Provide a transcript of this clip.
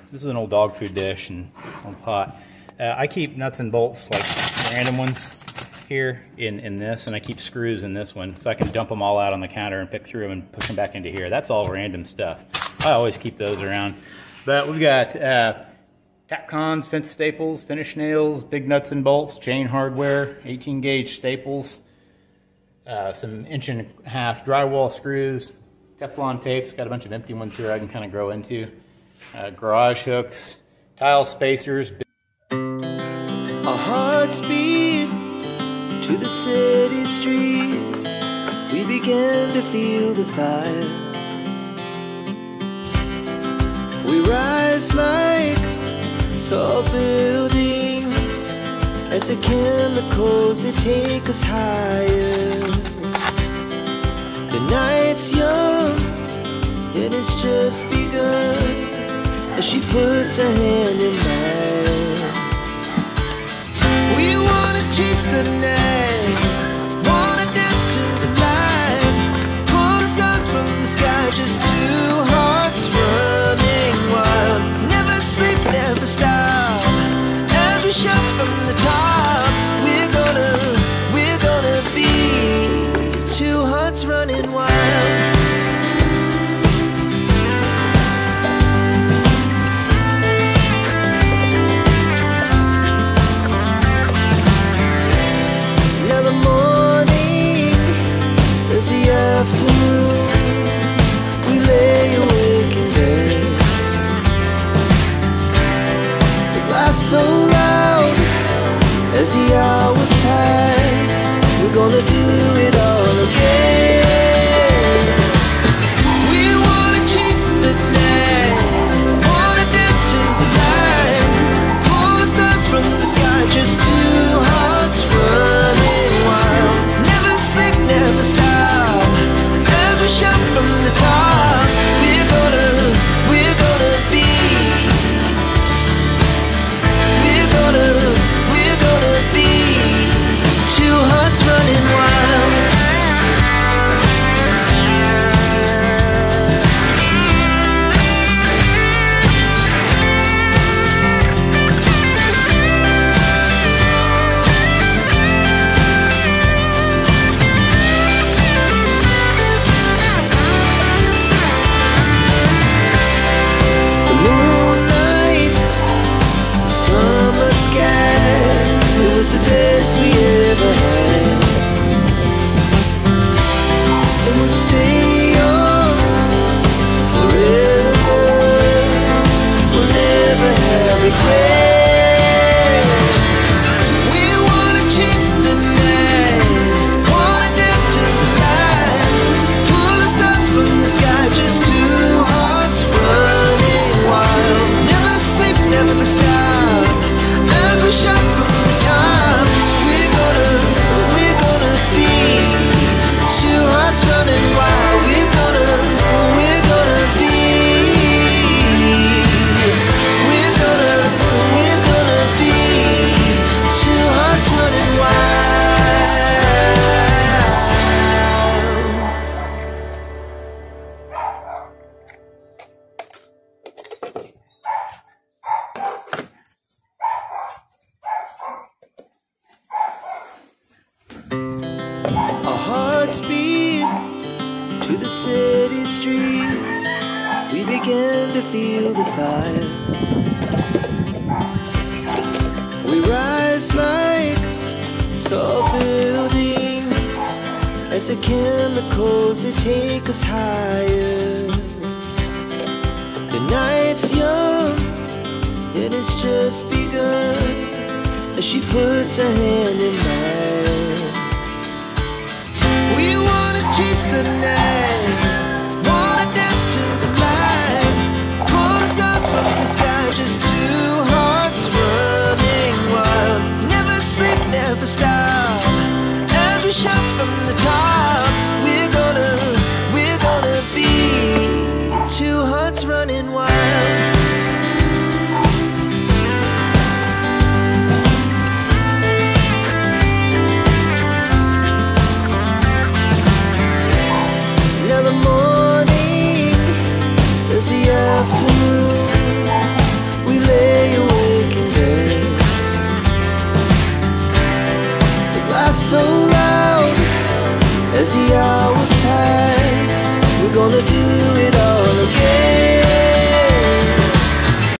This is an old dog food dish and old pot. I keep nuts and bolts, like random ones, here in this, and I keep screws in this one, so I can dump them all out on the counter and pick through them and push them back into here. That's all random stuff. I always keep those around. But we've got Tapcons, fence staples, finish nails, big nuts and bolts, chain hardware, 18 gauge staples, some 1.5 inch drywall screws, Teflon tapes, got a bunch of empty ones here I can kind of grow into, garage hooks, tile spacers. Our hearts beat to the city streets. We began to feel the fire. We rise like tall buildings as the chemicals, they take us higher. The night's young, it has just begun, as she puts her hand in mine. We wanna chase the night, wanna dance to the light, pull the stars from the sky, just two hearts running wild. Never sleep, never stop, as we shout from the top. We're gonna be two hearts running wild. Afternoon, we lay awake in bed. The laughs so loud as the hours pass. We're gonna do it all again. We wanna chase the night, wanna dance to the light, pull the stars from the sky, just two hearts running wild. Never sleep, never stop, shout from the top. We're gonna be, we're gonna be two hearts running wild. The best we ever had, and we'll stay young forever. We'll never have regrets. We wanna chase the night, wanna dance to the light, pull the stars from the sky, just two hearts running wild. Never sleep, never stop, as we shout from the top. We're gonna be two hearts running wild. We're gonna be, we're gonna be two hearts running speed to the city streets. We began to feel the fire. We rise like tall buildings as the chemicals, they take us higher. The night's young, it has just begun, as she puts her hand in mine. We wanna chase the night, wanna dance to the light, pull the stars from the sky, just two hearts running wild. Never sleep, never stop, as we shout from the top. We're gonna be two hearts running wild. so loud as the hours pass. We're gonna do